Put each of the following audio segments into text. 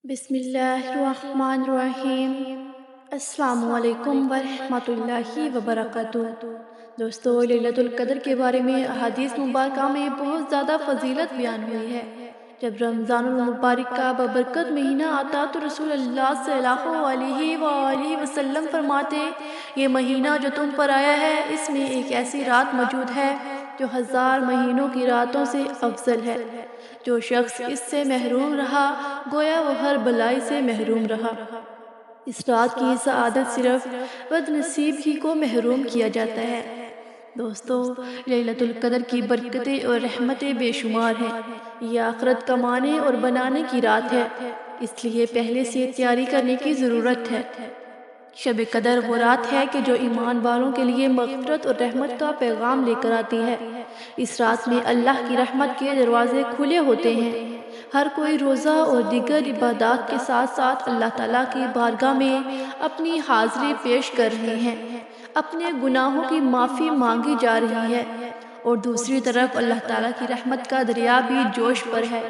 بسم اللہ الرحمن الرحیم۔ السلام علیکم ورحمۃ اللہ وبرکاتہ۔ دوستو، لیلۃ القدر کے بارے میں احادیث مبارکہ میں بہت زیادہ فضیلت بیان ہوئی ہے۔ جب رمضان المبارک کا ببرکت مہینہ آتا تو رسول اللہ صلی اللہ علیہ وآلہ وسلم فرماتے، یہ مہینہ جو تم پر آیا ہے اس میں ایک ایسی رات موجود ہے جو 1000 مہینوں کی راتوں سے افضل ہے۔ جو شخص اس سے محروم رہا گویا وہ ہر بلائی سے محروم رہا۔ اس رات کی سعادت صرف بد نصیب ہی کو محروم کیا جاتا ہے۔ دوستو، لیلۃ القدر کی برکتیں اور رحمتیں بے شمار ہیں۔ یہ آخرت کمانے اور بنانے کی رات ہے، اس لیے پہلے سے تیاری کرنے کی ضرورت ہے۔ شب قدر وہ رات ہے کہ جو ایمان والوں کے لیے مغفرت اور رحمت کا پیغام لے کر آتی ہے۔ اس رات میں اللہ کی رحمت کے دروازے کھلے ہوتے ہیں۔ ہر کوئی روزہ اور دیگر عبادات کے ساتھ ساتھ اللہ تعالیٰ کی بارگاہ میں اپنی حاضری پیش کر رہے ہیں۔ اپنے گناہوں کی معافی مانگی جا رہی ہے اور دوسری طرف اللہ تعالیٰ کی رحمت کا دریا بھی جوش پر ہے۔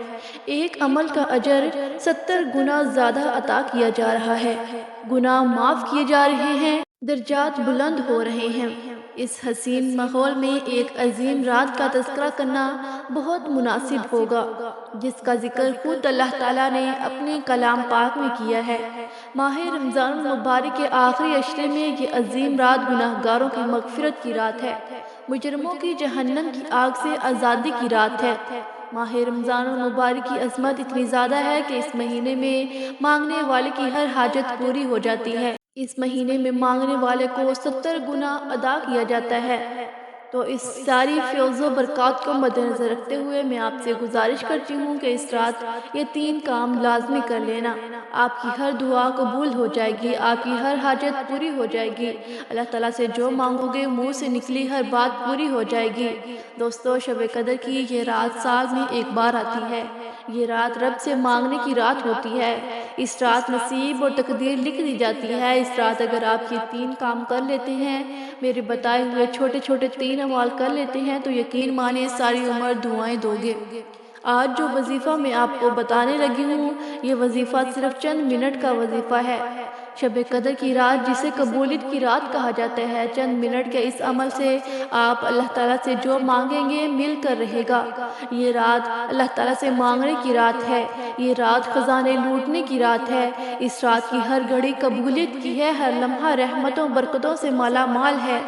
ایک عمل کا اجر 70 گنا زیادہ عطا کیا جا رہا ہے، گناہ معاف کیے جا رہے ہیں، درجات بلند ہو رہے ہیں۔ اس حسین ماحول میں ایک عظیم رات کا تذکرہ کرنا بہت مناسب ہوگا، جس کا ذکر خود اللہ تعالیٰ نے اپنے کلام پاک میں کیا ہے۔ ماہ رمضان المبارک کے آخری عشرے میں یہ عظیم رات گناہ گاروں کی مغفرت کی رات ہے، مجرموں کی جہنم کی آگ سے آزادی کی رات ہے۔ ماہ رمضان المبارک کی عظمت اتنی زیادہ ہے کہ اس مہینے میں مانگنے والے کی ہر حاجت پوری ہو جاتی ہے۔ اس مہینے میں مانگنے والے کو 70 گنا ادا کیا جاتا ہے۔ تو اس ساری فیض و برکات کو مد نظر رکھتے ہوئے میں آپ سے گزارش کرتی ہوں کہ اس رات یہ 3 کام لازمی کر لینا۔ آپ کی ہر دعا قبول ہو جائے گی، آپ کی ہر حاجت پوری ہو جائے گی، اللہ تعالیٰ سے جو مانگو گے منہ سے نکلی ہر بات پوری ہو جائے گی۔ دوستو، شب قدر کی یہ رات سال میں ایک بار آتی ہے۔ یہ رات رب سے مانگنے کی رات ہوتی ہے۔ اس رات نصیب اور تقدیر لکھ دی جاتی ہے۔ اس رات اگر آپ یہ 3 کام کر لیتے ہیں، میرے بتائے ہوئے چھوٹے چھوٹے 3 اعمال کر لیتے ہیں، تو یقین مانے ساری عمر دعائیں دو گے۔ آج جو وظیفہ میں آپ کو بتانے لگی ہوں، یہ وظیفہ صرف چند منٹ کا وظیفہ ہے۔ شب قدر کی رات جسے قبولیت کی رات کہا جاتا ہے، چند منٹ کے اس عمل سے آپ اللہ تعالیٰ سے جو مانگیں گے مل کر رہے گا۔ یہ رات اللہ تعالیٰ سے مانگنے کی رات ہے، یہ رات خزانے لوٹنے کی رات ہے۔ اس رات کی ہر گھڑی قبولیت کی ہے، ہر لمحہ رحمتوں برکتوں سے مالا مال ہے۔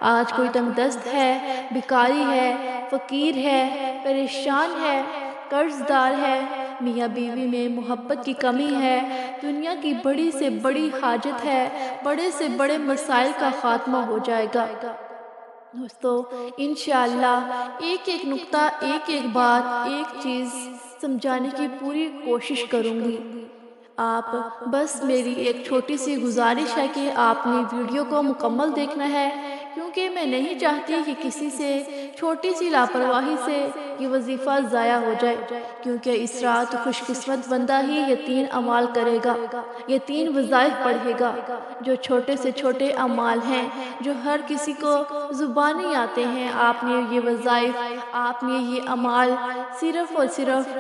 آج کوئی تنگ دست ہے، بیکاری ہے، فقیر ہے، پریشان ہے، قرض دار ہے، میاں بیوی میں محبت کی کمی ہے، دنیا کی بڑی سے بڑی حاجت ہے، بڑے سے بڑے مسائل کا خاتمہ ہو جائے گا۔ دوستو، انشاءاللہ ایک ایک نقطہ، ایک ایک بات، ایک چیز سمجھانے کی پوری کوشش کروں گی۔ آپ بس میری ایک چھوٹی سی گزارش ہے کہ آپ نے ویڈیو کو مکمل دیکھنا ہے، کیونکہ میں نہیں چاہتی کہ کسی سے چھوٹی سی لاپرواہی سے یہ وظیفہ ضائع ہو جائے، کیونکہ اس رات خوش قسمت بندہ ہی یہ 3 اعمال کرے گا، یہ 3 وظائف پڑھے گا، جو چھوٹے سے چھوٹے اعمال ہیں، جو ہر کسی کو زبانی آتے ہیں۔ آپ نے یہ وظائف، آپ نے یہ اعمال صرف اور صرف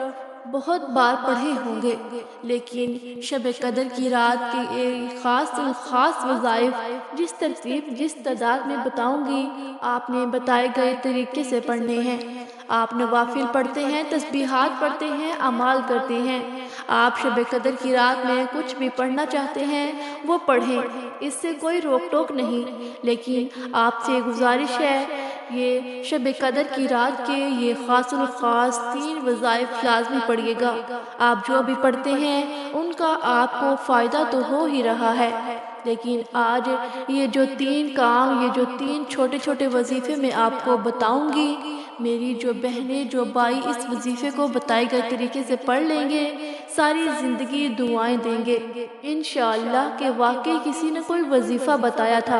بہت بار پڑھے ہوں گے، لیکن شب قدر کی رات کے ایک خاص وظائف جس ترتیب، جس تعداد میں بتاؤں گی، آپ نے بتائے گئے طریقے سے پڑھنے ہیں۔ آپ نوافل پڑھتے ہیں، تسبیحات پڑھتے ہیں، اعمال کرتے ہیں۔ آپ شب قدر کی رات میں کچھ بھی پڑھنا چاہتے ہیں وہ پڑھیں، اس سے کوئی روک ٹوک نہیں، لیکن آپ سے گزارش ہے یہ شب قدر کی رات کے یہ خاص 3 وظائف لازمی پڑھیے گا۔ آپ جو بھی پڑھتے ہیں ان کا آپ کو فائدہ تو ہو ہی رہا ہے، لیکن آج یہ جو 3 کام، یہ جو 3 چھوٹے چھوٹے وظیفے میں آپ کو بتاؤں گی، میری جو بہنیں، جو بھائی اس وظیفے کو بتائے گئے طریقے سے پڑھ لیں گے، ساری زندگی دعائیں دیں گے انشاءاللہ کہ واقعی کسی نے کوئی وظیفہ بتایا تھا۔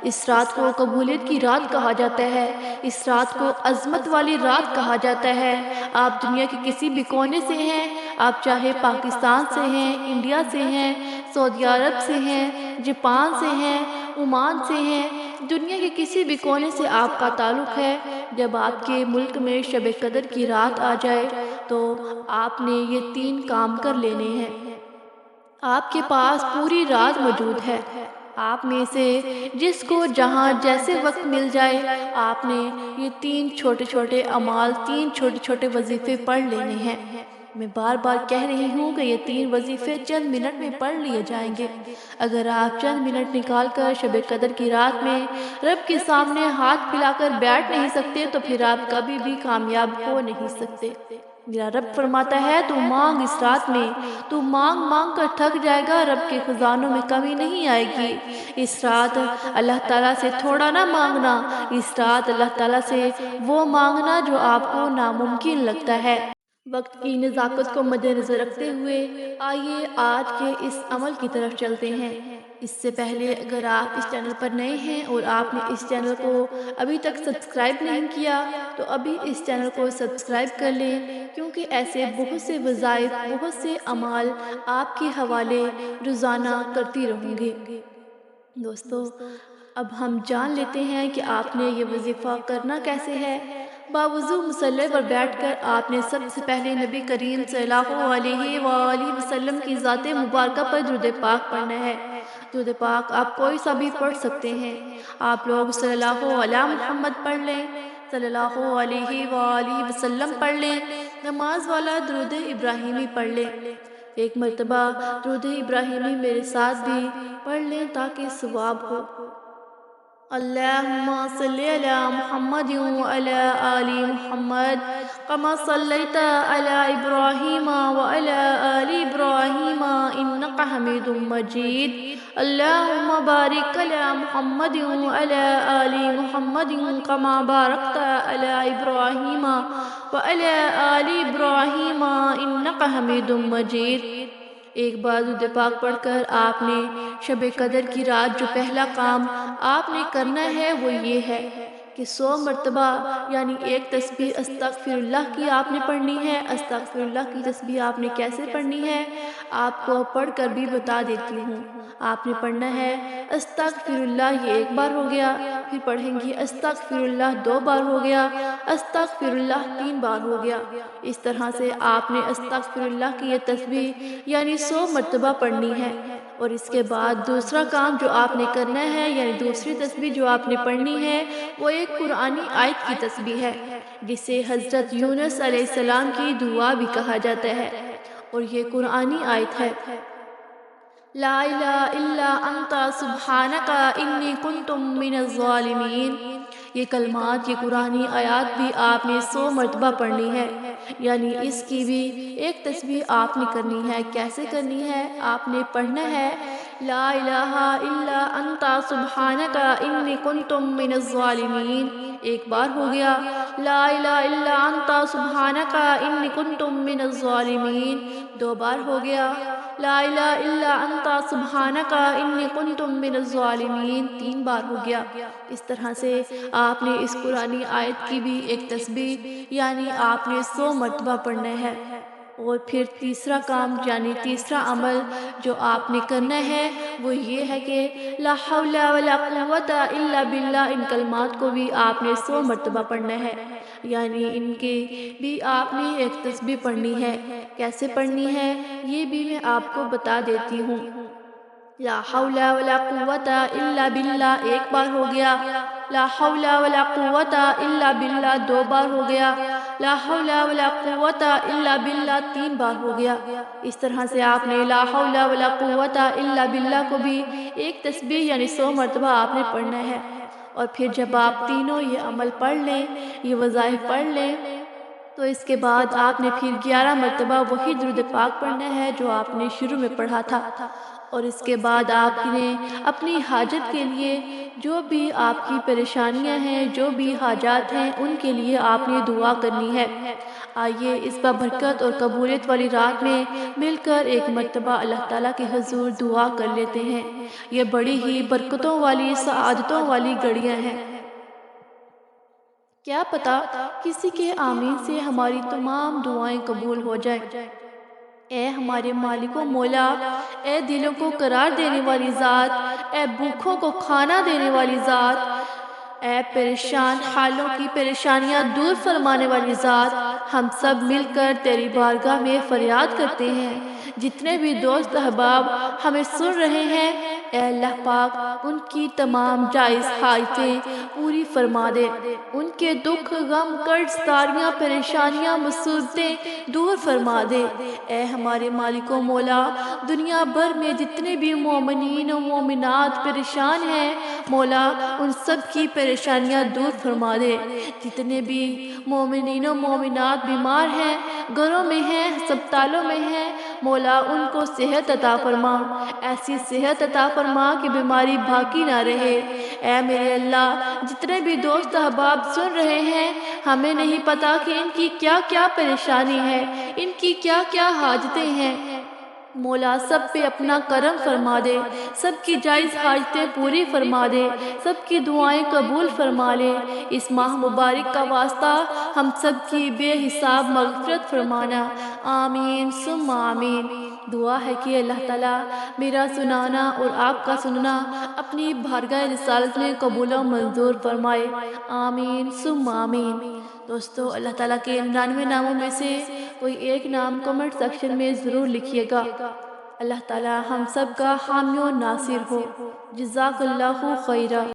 اس رات کو قبولیت کی رات کہا جاتا ہے، اس رات کو عظمت والی رات کہا جاتا ہے۔ آپ دنیا کے کسی بھی کونے سے ہیں، آپ چاہے پاکستان سے ہیں، انڈیا سے ہیں، سعودی عرب سے ہیں، جاپان سے ہیں، عمان سے ہیں، دنیا کے کسی بھی کونے سے آپ کا تعلق ہے، جب آپ کے ملک میں شب قدر کی رات آ جائے تو آپ نے یہ 3 کام کر لینے ہیں۔ آپ کے پاس پوری رات موجود ہے۔ آپ میں سے جس کو جہاں جیسے وقت مل جائے آپ نے یہ 3 چھوٹے چھوٹے اعمال، 3 چھوٹے چھوٹے وظیفے پڑھ لینے ہیں۔ میں بار بار کہہ رہی ہوں کہ یہ 3 وظیفے چند منٹ میں پڑھ لیے جائیں گے۔ اگر آپ چند منٹ نکال کر شب قدر کی رات میں رب کے سامنے ہاتھ پھیلا کر بیٹھ نہیں سکتے تو پھر آپ کبھی بھی کامیاب ہو نہیں سکتے۔ میرا رب فرماتا ہے تو مانگ اس رات میں، تو مانگ مانگ کر تھک جائے گا، رب کے خزانوں میں کمی نہیں آئے گی۔ اس رات اللہ تعالیٰ سے تھوڑا نہ مانگنا، اس رات اللہ تعالیٰ سے وہ مانگنا جو آپ کو ناممکن لگتا ہے۔ وقت کی نزاکت کو مد نظر رکھتے ہوئے آئیے آج کے اس عمل کی طرف چلتے ہیں۔ اس سے پہلے اگر آپ اس چینل پر نئے ہیں اور آپ نے اس چینل کو ابھی تک سبسکرائب نہیں کیا تو ابھی اس چینل کو سبسکرائب کر لیں، کیونکہ ایسے بہت سے وظائف، بہت سے اعمال آپ کے حوالے روزانہ کرتی رہوں گی۔ دوستو، اب ہم جان لیتے ہیں کہ آپ نے یہ وظیفہ کرنا کیسے ہے۔ باوضو مصلی پر بیٹھ کر آپ نے سب سے پہلے نبی کریم صلی اللہ علیہ وآلہ وسلم کی ذات مبارکہ پر درود پاک پڑھنا ہے۔ درود پاک آپ کوئی سا بھی پڑھ سکتے ہیں۔ آپ لوگ صلی اللہ علیہ محمد پڑھ لیں، صلی اللہ علیہ وآلہ وسلم پڑھ لیں، نماز والا درود ابراہیمی پڑھ لیں۔ ایک مرتبہ درود ابراہیمی میرے ساتھ بھی پڑھ لیں تاکہ ثواب ہو۔ اللہم صلی علی محمد وعلی آل محمد کما صلیت علی ابراہیم وعلی آل ابراہیم انک حمید مجید۔ اللہم بارک علی محمد وعلی آل محمد کما بارکت علی ابراہیم وعلی آل ابراہیم انک حمید مجید۔ ایک بار درود پاک پڑھ کر آپ نے شب قدر کی رات جو پہلا کام آپ نے کرنا ہے وہ یہ ہے کہ 100 مرتبہ یعنی ایک تسبیح استغفر اللہ کی آپ نے پڑھنی ہے۔ استغفر اللہ کی تسبیح آپ نے کیسے پڑھنی ہے آپ کو پڑھ کر بھی بتا دیتی ہوں۔ آپ نے پڑھنا ہے استغفر اللہ، یہ ایک بار ہو گیا، پھر پڑھیں گی استغفر اللہ 2 بار ہو گیا، استغفر اللہ 3 بار ہو گیا۔ اس طرح سے آپ نے استغفر اللہ کی یہ تسبیح یعنی 100 مرتبہ پڑھنی ہے۔ اور اس کے بعد دوسرا کام جو آپ نے کرنا ہے یعنی دوسری تسبیح جو آپ نے پڑھنی ہے وہ ایک قرآنی آیت کی تسبیح ہے جسے حضرت یونس علیہ السلام کی دعا بھی کہا جاتا ہے، اور یہ قرآنی آیت ہے۔ لا الہ الا انت سبحانک انی کنت من الظالمین۔ یہ کلمات، یہ قرآنی آیات بھی آپ نے 100 مرتبہ پڑھنی ہے، یعنی اس کی بھی ایک تسبیح آپ نے کرنی ہے۔ کیسے کرنی ہے؟ آپ نے پڑھنا ہے لا الہ الا انت سبحانک انی کنت من الظالمین، ایک بار ہو گیا، لا الہ الا انت سبحانک انی کنت من الظالمین 2 بار ہو گیا، لا الہ الا انت سبحانک انی کنت من الظالمین 3 بار ہو گیا۔ اس طرح سے آپ نے اس قرآنی آیت کی بھی ایک تسبیح یعنی آپ نے 100 مرتبہ پڑھنا ہے۔ اور پھر تیسرا کام یعنی تیسرا عمل جو آپ نے کرنا ہے وہ یہ ہے کہ لا حول ولا قوت الا باللہ، ان کلمات کو بھی آپ نے 100 مرتبہ پڑھنا ہے، یعنی ان کے بھی آپ نے ایک تسبیح پڑھنی ہے۔ کیسے پڑھنی ہے یہ بھی میں آپ کو بتا دیتی ہوں۔ لا حول ولا قوت الا باللہ 1 بار ہو گیا، لا حول ولا قوت الا باللہ 2 بار ہو گیا، لا حول ولا قوت الا باللہ 3 بار ہو گیا۔ اس طرح سے آپ نے لا حول ولا قوت الا باللہ کو بھی ایک تسبیح یعنی 100 مرتبہ آپ نے پڑھنا ہے۔ اور پھر جب آپ تینوں یہ عمل پڑھ لیں، یہ وظائف پڑھ لیں، تو اس کے بعد آپ نے پھر 11 مرتبہ وہی درود پاک پڑھنا ہے جو آپ نے شروع میں پڑھا تھا۔ اور اس کے بعد آپ نے اپنی حاجت کے لیے جو بھی آپ کی پریشانیاں ہیں، جو بھی حاجات ہیں، ان کے لیے آپ نے دعا کرنی ہے۔ آئیے اس بابرکت اور قبولیت والی رات میں مل کر ایک مرتبہ اللہ تعالیٰ کے حضور دعا کر لیتے ہیں۔ یہ بڑی ہی برکتوں والی، سعادتوں والی گھڑیاں ہیں۔ کیا پتہ کسی کے آمین سے ہماری تمام دعائیں قبول ہو جائیں۔ اے ہمارے مالک و مولا، اے دلوں کو قرار دینے والی ذات، اے بھوکھوں کو کھانا دینے والی ذات، اے پریشان حالوں کی پریشانیاں دور فرمانے والی ذات، ہم سب مل کر تیری بارگاہ میں فریاد کرتے ہیں جتنے بھی دوست احباب ہمیں سن رہے ہیں، اے اللہ پاک ان کی تمام جائز حاجتیں پوری فرما دے، ان کے دکھ غم قرض ساریاں پریشانیاں مصیبتیں دور فرما دے۔ اے ہمارے مالک و مولا، دنیا بھر میں جتنے بھی مومنین و مومنات پریشان ہیں مولا، ان سب کی پریشانیاں دور فرما دے۔ جتنے بھی مومنین و مومنات بیمار ہیں، گھروں میں ہیں، ہسپتالوں میں ہیں مولا، ان کو صحت عطا فرما، ایسی صحت عطا فرما کہ بیماری باقی نہ رہے۔ اے میرے اللہ، جتنے بھی دوست احباب سن رہے ہیں، ہمیں نہیں پتا کہ ان کی کیا کیا پریشانی ہے، ان کی کیا کیا حاجتیں ہیں مولا، سب پہ اپنا کرم فرما دے، سب کی جائز حاجتیں پوری فرما دے، سب کی دعائیں قبول فرما لے۔ اس ماہ مبارک کا واسطہ ہم سب کی بے حساب مغفرت فرمانا، آمین ثم آمین۔ دعا ہے کہ اللہ تعالیٰ میرا سنانا اور آپ کا سننا اپنی بارگاہ رسالت میں قبول و منظور فرمائے، آمین ثم آمین۔ دوستو، اللہ تعالیٰ کے 99 ناموں میں سے کوئی ایک نام کمنٹ سیکشن میں ضرور لکھیے گا۔ اللہ تعالیٰ ہم سب کا حامی و ناصر ہو۔ جزاک اللہ خیرہ۔